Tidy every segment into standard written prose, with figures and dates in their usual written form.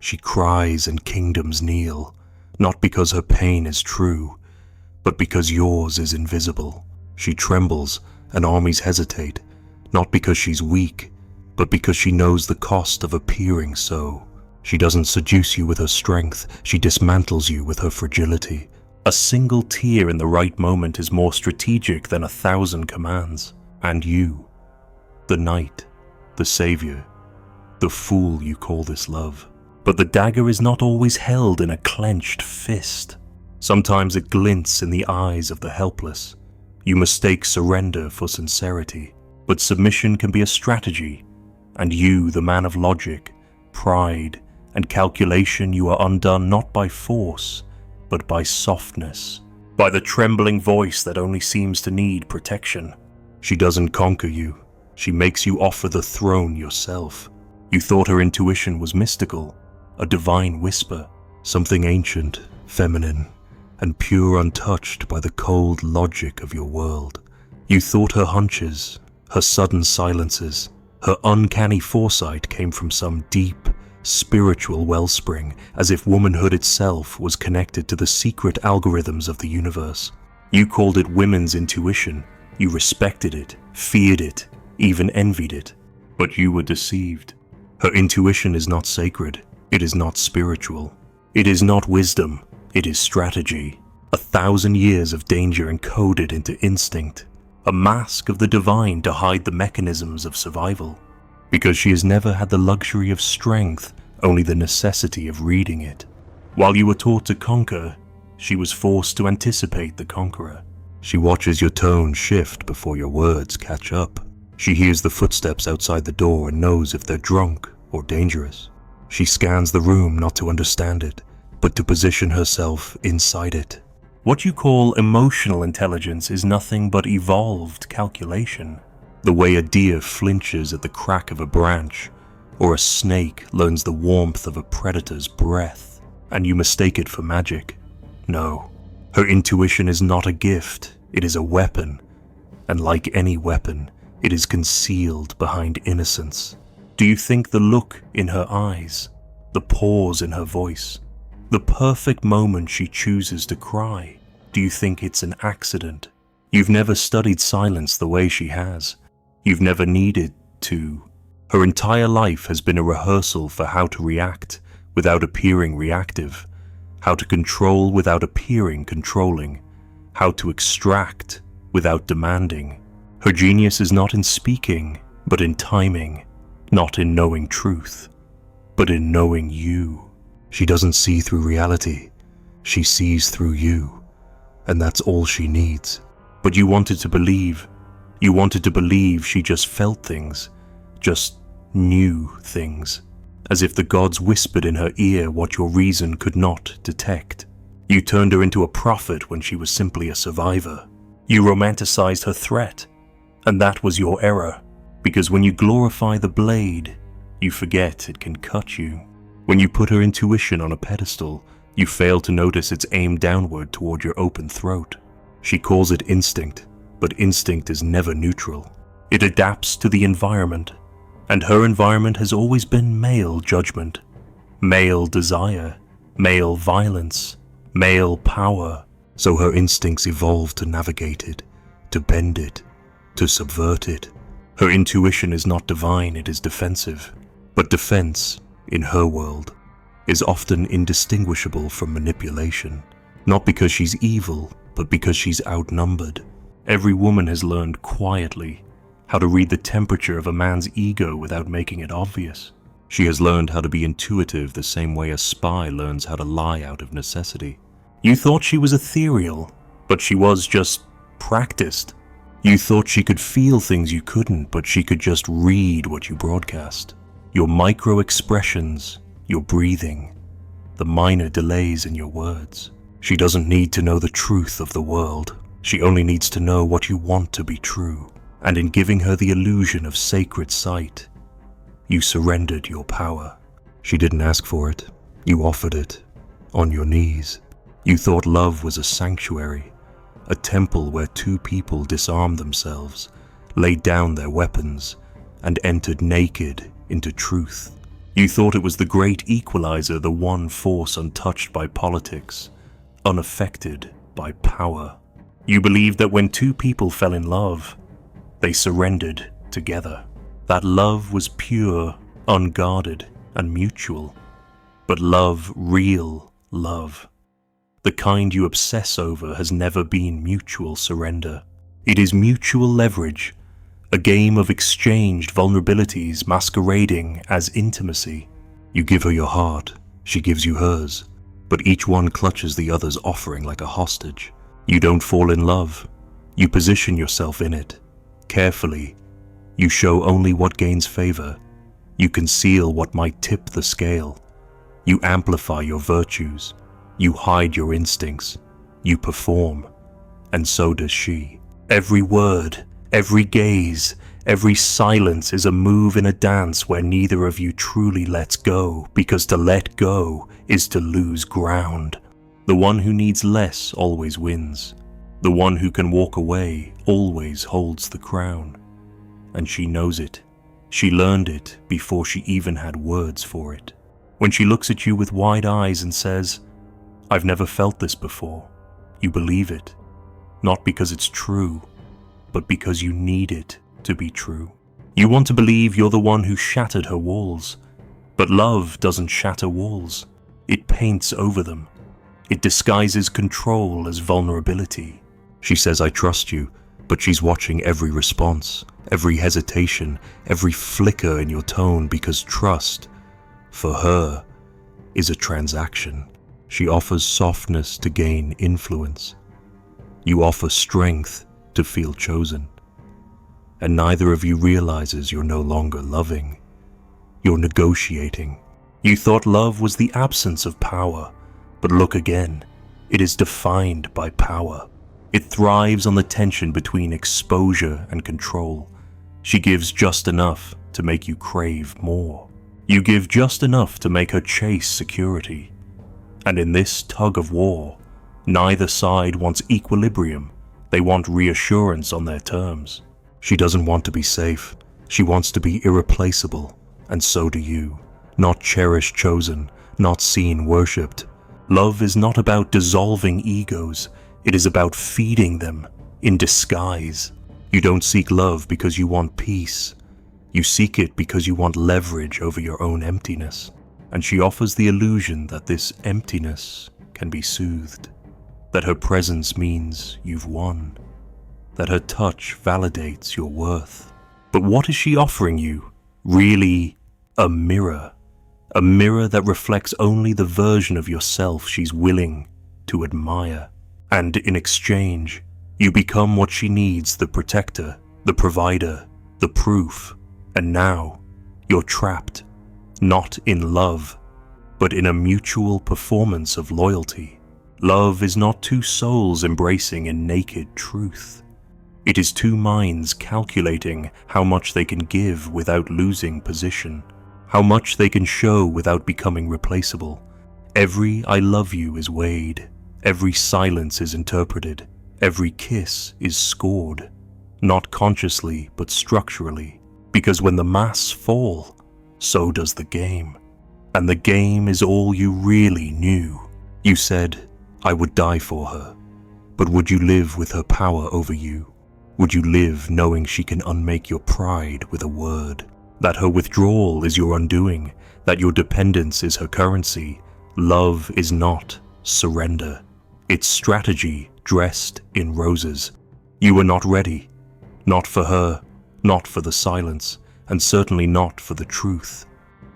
She cries and kingdoms kneel, not because her pain is true, but because yours is invisible. She trembles and armies hesitate, not because she's weak, but because she knows the cost of appearing so. She doesn't seduce you with her strength, she dismantles you with her fragility. A single tear in the right moment is more strategic than 1,000 commands. And you, the knight, the savior, the fool you call this love. But the dagger is not always held in a clenched fist. Sometimes it glints in the eyes of the helpless. You mistake surrender for sincerity, but submission can be a strategy, and you, the man of logic, pride, and calculation, you are undone not by force, but by softness, by the trembling voice that only seems to need protection. She doesn't conquer you, she makes you offer the throne yourself. You thought her intuition was mystical, a divine whisper, something ancient, feminine, and pure, untouched by the cold logic of your world. You thought her hunches, her sudden silences, her uncanny foresight came from some deep, spiritual wellspring, as if womanhood itself was connected to the secret algorithms of the universe. You called it women's intuition. You respected it, feared it, even envied it. But you were deceived. Her intuition is not sacred. It is not spiritual. It is not wisdom. It is strategy. 1,000 years of danger encoded into instinct. A mask of the divine to hide the mechanisms of survival. Because she has never had the luxury of strength, only the necessity of reading it. While you were taught to conquer, she was forced to anticipate the conqueror. She watches your tone shift before your words catch up. She hears the footsteps outside the door and knows if they're drunk or dangerous. She scans the room not to understand it, but to position herself inside it. What you call emotional intelligence is nothing but evolved calculation. The way a deer flinches at the crack of a branch, or a snake learns the warmth of a predator's breath, and you mistake it for magic. No, her intuition is not a gift, it is a weapon, and like any weapon, it is concealed behind innocence. Do you think the look in her eyes, the pause in her voice, the perfect moment she chooses to cry, do you think it's an accident? You've never studied silence the way she has. You've never needed to. Her entire life has been a rehearsal for how to react without appearing reactive, how to control without appearing controlling, how to extract without demanding. Her genius is not in speaking, but in timing, not in knowing truth, but in knowing you. She doesn't see through reality, she sees through you, and that's all she needs. But you wanted to believe. You wanted to believe she just felt things, just knew things, as if the gods whispered in her ear what your reason could not detect. You turned her into a prophet when she was simply a survivor. You romanticized her threat, and that was your error, because when you glorify the blade, you forget it can cut you. When you put her intuition on a pedestal, you fail to notice its aim downward toward your open throat. She calls it instinct, but instinct is never neutral. It adapts to the environment, and her environment has always been male judgment, male desire, male violence, male power. So her instincts evolved to navigate it, to bend it, to subvert it. Her intuition is not divine, it is defensive. But defense, in her world, is often indistinguishable from manipulation, not because she's evil, but because she's outnumbered. Every woman has learned quietly how to read the temperature of a man's ego without making it obvious. She has learned how to be intuitive the same way a spy learns how to lie out of necessity. You thought she was ethereal, but she was just practiced. You thought she could feel things you couldn't, but she could just read what you broadcast. Your micro expressions, your breathing, the minor delays in your words. She doesn't need to know the truth of the world. She only needs to know what you want to be true. And in giving her the illusion of sacred sight, you surrendered your power. She didn't ask for it. You offered it, on your knees. You thought love was a sanctuary, a temple where two people disarmed themselves, laid down their weapons, and entered naked into truth. You thought it was the great equalizer, the one force untouched by politics, unaffected by power. You believed that when two people fell in love, they surrendered together. That love was pure, unguarded, and mutual. But love, real love, the kind you obsess over, has never been mutual surrender. It is mutual leverage, a game of exchanged vulnerabilities masquerading as intimacy. You give her your heart, she gives you hers, but each one clutches the other's offering like a hostage. You don't fall in love, you position yourself in it. Carefully, you show only what gains favor. You conceal what might tip the scale. You amplify your virtues. You hide your instincts. You perform. And so does she. Every word, every gaze, every silence is a move in a dance where neither of you truly lets go, because to let go is to lose ground. The one who needs less always wins. The one who can walk away always holds the crown. And she knows it. She learned it before she even had words for it. When she looks at you with wide eyes and says, "I've never felt this before," you believe it. Not because it's true, but because you need it to be true. You want to believe you're the one who shattered her walls. But love doesn't shatter walls. It paints over them. It disguises control as vulnerability. She says, "I trust you," but she's watching every response, every hesitation, every flicker in your tone, because trust, for her, is a transaction. She offers softness to gain influence. You offer strength to feel chosen. And neither of you realizes you're no longer loving. You're negotiating. You thought love was the absence of power, but look again. It is defined by power. It thrives on the tension between exposure and control. She gives just enough to make you crave more. You give just enough to make her chase security. And in this tug of war, neither side wants equilibrium. They want reassurance on their terms. She doesn't want to be safe. She wants to be irreplaceable. And so do you. Not cherished, chosen, not seen, worshipped. Love is not about dissolving egos. It is about feeding them in disguise. You don't seek love because you want peace. You seek it because you want leverage over your own emptiness. And she offers the illusion that this emptiness can be soothed. That her presence means you've won. That her touch validates your worth. But what is she offering you? Really, a mirror. A mirror that reflects only the version of yourself she's willing to admire. And in exchange, you become what she needs: the protector, the provider, the proof. And now, you're trapped, not in love, but in a mutual performance of loyalty. Love is not two souls embracing in naked truth. It is two minds calculating how much they can give without losing position, how much they can show without becoming replaceable. Every "I love you" is weighed, every silence is interpreted, every kiss is scored, not consciously but structurally, because when the masks fall, so does the game. And the game is all you really knew. You said, "I would die for her," but would you live with her power over you? Would you live knowing she can unmake your pride with a word? That her withdrawal is your undoing, that your dependence is her currency? Love is not surrender. It's strategy dressed in roses. You were not ready. Not for her, not for the silence, and certainly not for the truth.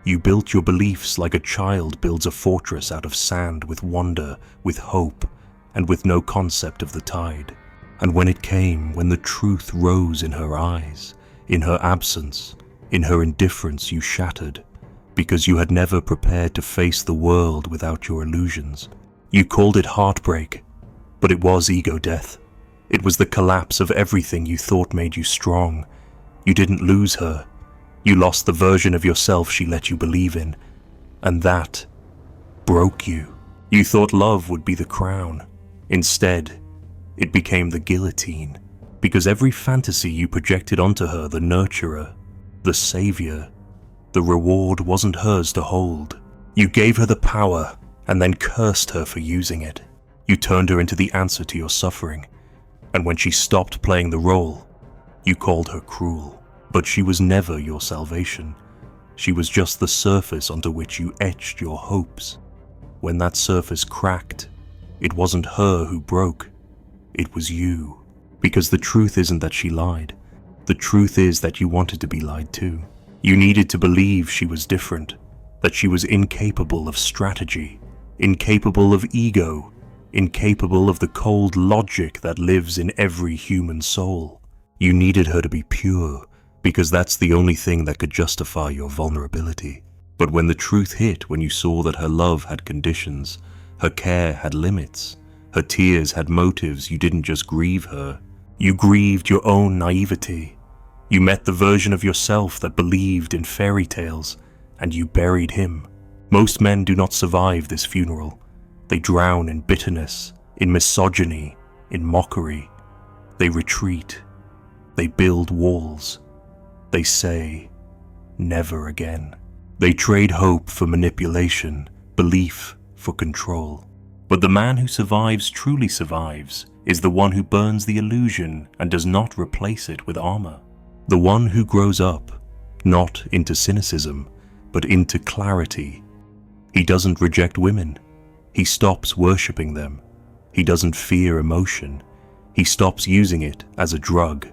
You built your beliefs like a child builds a fortress out of sand, with wonder, with hope, and with no concept of the tide. And when it came, when the truth rose in her eyes, in her absence, in her indifference, you shattered, because you had never prepared to face the world without your illusions. You called it heartbreak, but it was ego death. It was the collapse of everything you thought made you strong. You didn't lose her. You lost the version of yourself she let you believe in, and that broke you. You thought love would be the crown. Instead, it became the guillotine, because every fantasy you projected onto her, the nurturer, the savior, The reward wasn't hers to hold. You gave her the power and then cursed her for using it. You turned her into the answer to your suffering, and when she stopped playing the role, you called her cruel. But she was never your salvation. She was just the surface onto which you etched your hopes. When that surface cracked, it wasn't her who broke, it was you. Because the truth isn't that she lied. The truth is that you wanted to be lied to. You needed to believe she was different, that she was incapable of strategy, incapable of ego, incapable of the cold logic that lives in every human soul. You needed her to be pure, because that's the only thing that could justify your vulnerability. But when the truth hit, when you saw that her love had conditions, her care had limits, her tears had motives, you didn't just grieve her, you grieved your own naivety. You met the version of yourself that believed in fairy tales, and you buried him. Most men do not survive this funeral. They drown in bitterness, in misogyny, in mockery. They retreat. They build walls. They say, never again. They trade hope for manipulation, belief for control. But the man who survives truly survives is the one who burns the illusion and does not replace it with armor. The one who grows up, not into cynicism, but into clarity. He doesn't reject women. He stops worshipping them. He doesn't fear emotion. He stops using it as a drug.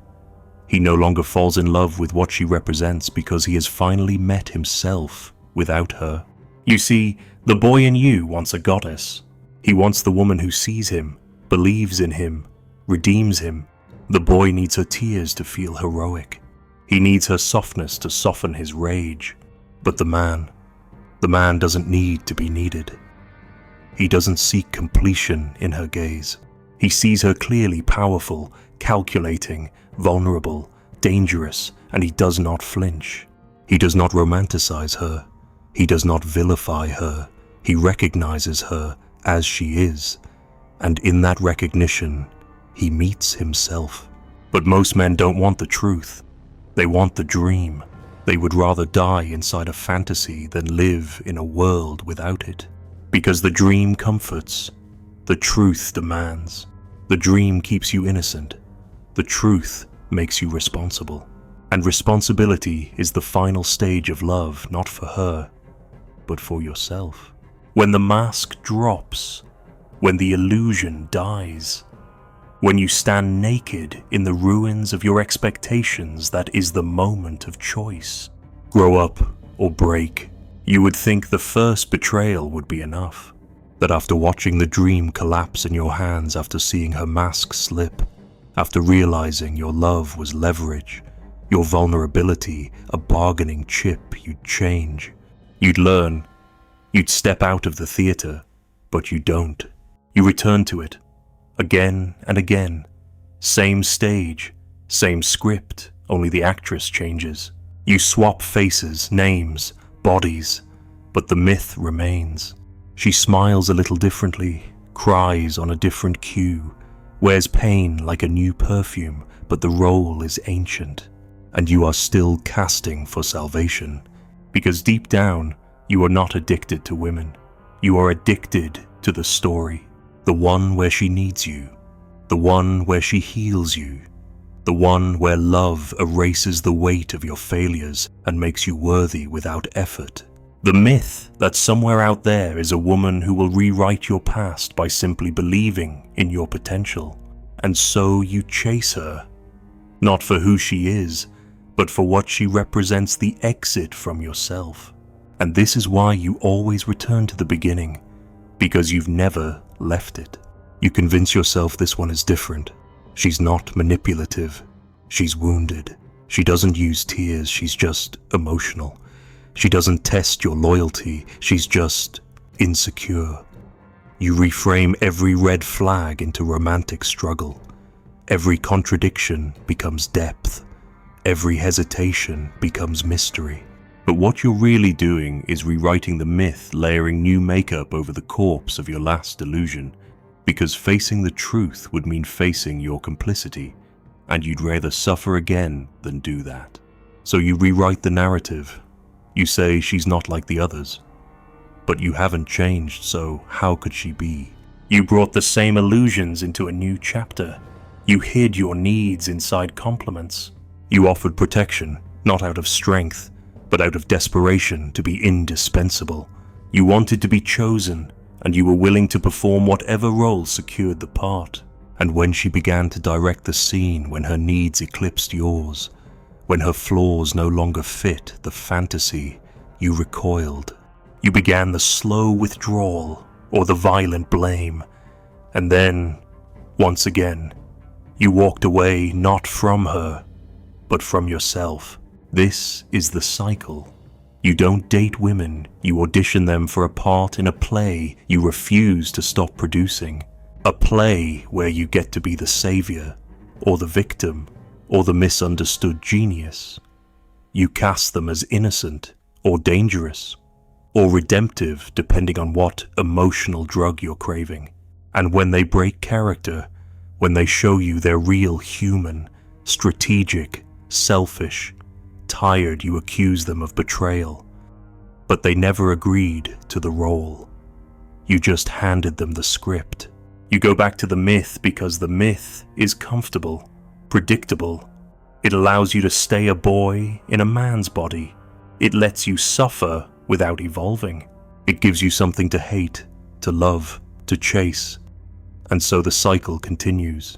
He no longer falls in love with what she represents because he has finally met himself without her. You see, the boy in you wants a goddess. He wants the woman who sees him, believes in him, redeems him. The boy needs her tears to feel heroic. He needs her softness to soften his rage. But the man doesn't need to be needed. He doesn't seek completion in her gaze. He sees her clearly powerful, calculating, vulnerable, dangerous, and he does not flinch. He does not romanticize her. He does not vilify her. He recognizes her as she is, and in that recognition, he meets himself. But most men don't want the truth. They want the dream. They would rather die inside a fantasy than live in a world without it. Because the dream comforts, the truth demands. The dream keeps you innocent. The truth makes you responsible. And responsibility is the final stage of love, not for her, but for yourself. When the mask drops, when the illusion dies, when you stand naked in the ruins of your expectations, that is the moment of choice. Grow up or break. You would think the first betrayal would be enough. That after watching the dream collapse in your hands, after seeing her mask slip, after realizing your love was leverage, your vulnerability a bargaining chip, you'd change. You'd learn. You'd step out of the theater, but you don't. You return to it. Again and again. Same stage, same script, only the actress changes. You swap faces, names, bodies, but the myth remains. She smiles a little differently, cries on a different cue, wears pain like a new perfume, but the role is ancient, and you are still casting for salvation. Because deep down, you are not addicted to women. You are addicted to the story. The one where she needs you, the one where she heals you, the one where love erases the weight of your failures and makes you worthy without effort. The myth that somewhere out there is a woman who will rewrite your past by simply believing in your potential. And so you chase her, not for who she is, but for what she represents, the exit from yourself. And this is why you always return to the beginning, because you've never left it. You convince yourself this one is different. She's not manipulative. She's wounded. She doesn't use tears. She's just emotional. She doesn't test your loyalty. She's just insecure. You reframe every red flag into romantic struggle. Every contradiction becomes depth. Every hesitation becomes mystery. But what you're really doing is rewriting the myth, layering new makeup over the corpse of your last illusion, because facing the truth would mean facing your complicity, and you'd rather suffer again than do that. So you rewrite the narrative, You say she's not like the others. But you haven't changed, so how could she be? You brought the same illusions into a new chapter. You hid your needs inside compliments. You offered protection, not out of strength, but out of desperation to be indispensable. You wanted to be chosen, and you were willing to perform whatever role secured the part. And when she began to direct the scene, when her needs eclipsed yours, when her flaws no longer fit the fantasy, you recoiled. You began the slow withdrawal or the violent blame, and then, once again, you walked away not from her, but from yourself. This is the cycle. You don't date women, you audition them for a part in a play you refuse to stop producing. A play where you get to be the savior, or the victim, or the misunderstood genius. You cast them as innocent, or dangerous, or redemptive depending on what emotional drug you're craving. And when they break character, when they show you they're real human, strategic, selfish, tired, you accuse them of betrayal. But they never agreed to the role. You just handed them the script. You go back to the myth because the myth is comfortable, predictable. It allows you to stay a boy in a man's body. It lets you suffer without evolving. It gives you something to hate, to love, to chase. And so the cycle continues.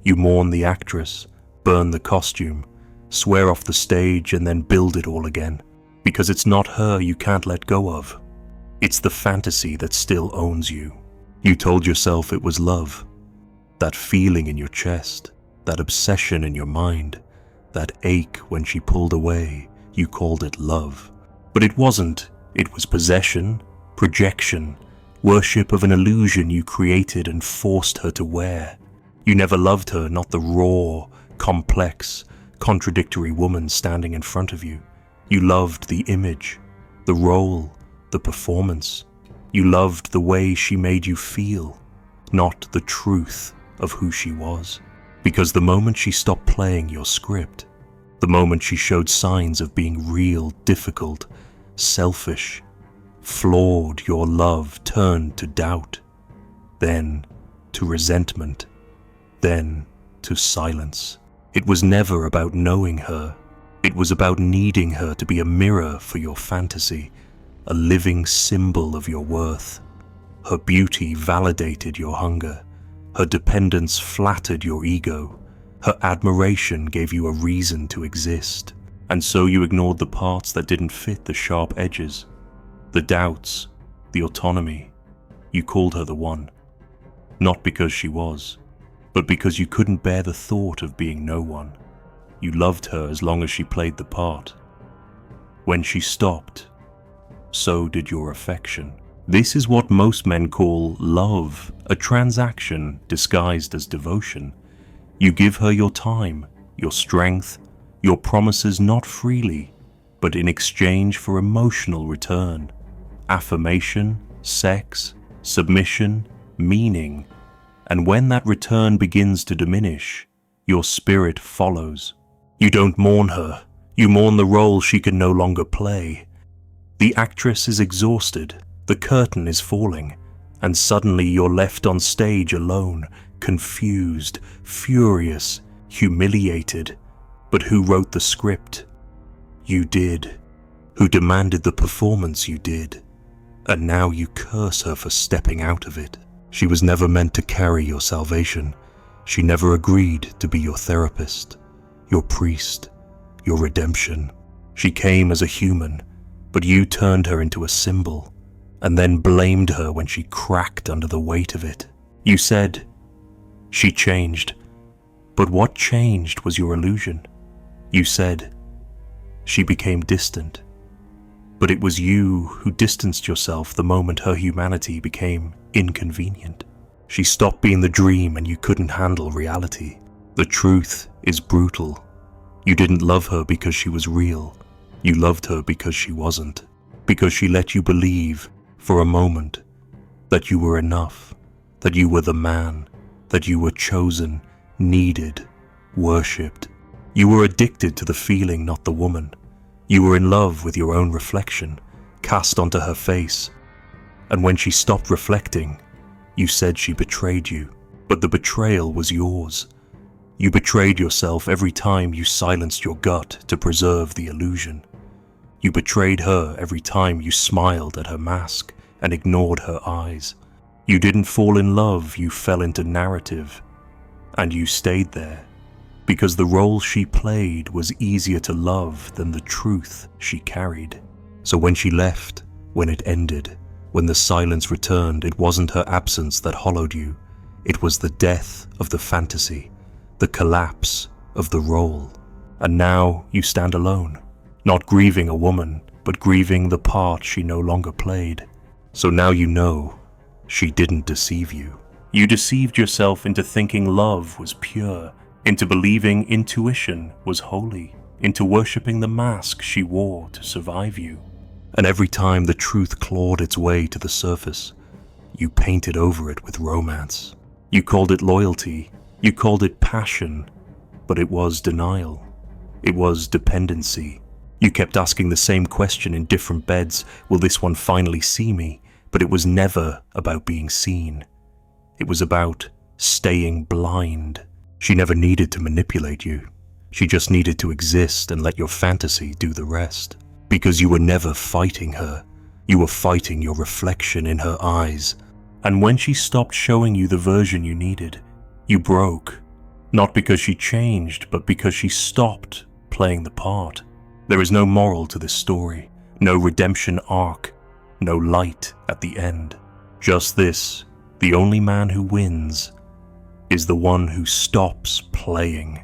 You mourn the actress, burn the costume, swear off the stage, and then build it all again. Because it's not her you can't let go of. It's the fantasy that still owns you. You told yourself it was love. That feeling in your chest, that obsession in your mind, that ache when she pulled away, you called it love. But it wasn't. It was possession, projection, worship of an illusion you created and forced her to wear. You never loved her, not the raw, complex, contradictory woman standing in front of you. You loved the image, the role, the performance. You loved the way she made you feel, not the truth of who she was. Because the moment she stopped playing your script, the moment she showed signs of being real, difficult, selfish, flawed, your love turned to doubt, then to resentment, then to silence. It was never about knowing her. It was about needing her to be a mirror for your fantasy, a living symbol of your worth. Her beauty validated your hunger. Her dependence flattered your ego. Her admiration gave you a reason to exist. And so you ignored the parts that didn't fit the sharp edges, the doubts, the autonomy. You called her the one. Not because she was, but because you couldn't bear the thought of being no one. You loved her as long as she played the part. When she stopped, so did your affection. This is what most men call love, a transaction disguised as devotion. You give her your time, your strength, your promises not freely, but in exchange for emotional return, affirmation, sex, submission, meaning. And when that return begins to diminish, your spirit follows. You don't mourn her, you mourn the role she can no longer play. The actress is exhausted, the curtain is falling, and suddenly you're left on stage alone, confused, furious, humiliated. But who wrote the script? You did. Who demanded the performance? You did. And now you curse her for stepping out of it. She was never meant to carry your salvation. She never agreed to be your therapist, your priest, your redemption. She came as a human, but you turned her into a symbol, and then blamed her when she cracked under the weight of it. You said, she changed, but what changed was your illusion. You said, she became distant, but it was you who distanced yourself the moment her humanity became inconvenient. She stopped being the dream and you couldn't handle reality. The truth is brutal. You didn't love her because she was real. You loved her because she wasn't. Because she let you believe, for a moment, that you were enough, that you were the man, that you were chosen, needed, worshipped. You were addicted to the feeling, not the woman. You were in love with your own reflection, cast onto her face. And when she stopped reflecting, you said she betrayed you. But the betrayal was yours. You betrayed yourself every time you silenced your gut to preserve the illusion. You betrayed her every time you smiled at her mask and ignored her eyes. You didn't fall in love, you fell into narrative. And you stayed there, because the role she played was easier to love than the truth she carried. So when she left, when it ended, when the silence returned, it wasn't her absence that hollowed you. It was the death of the fantasy, the collapse of the role. And now you stand alone, not grieving a woman, but grieving the part she no longer played. So now you know she didn't deceive you. You deceived yourself into thinking love was pure, into believing intuition was holy, into worshipping the mask she wore to survive you. And every time the truth clawed its way to the surface, you painted over it with romance. You called it loyalty, you called it passion, but it was denial. It was dependency. You kept asking the same question in different beds, will this one finally see me? But it was never about being seen. It was about staying blind. She never needed to manipulate you. She just needed to exist and let your fantasy do the rest. Because you were never fighting her. You were fighting your reflection in her eyes. And when she stopped showing you the version you needed, you broke. Not because she changed, but because she stopped playing the part. There is no moral to this story, no redemption arc, no light at the end. Just this: the only man who wins is the one who stops playing.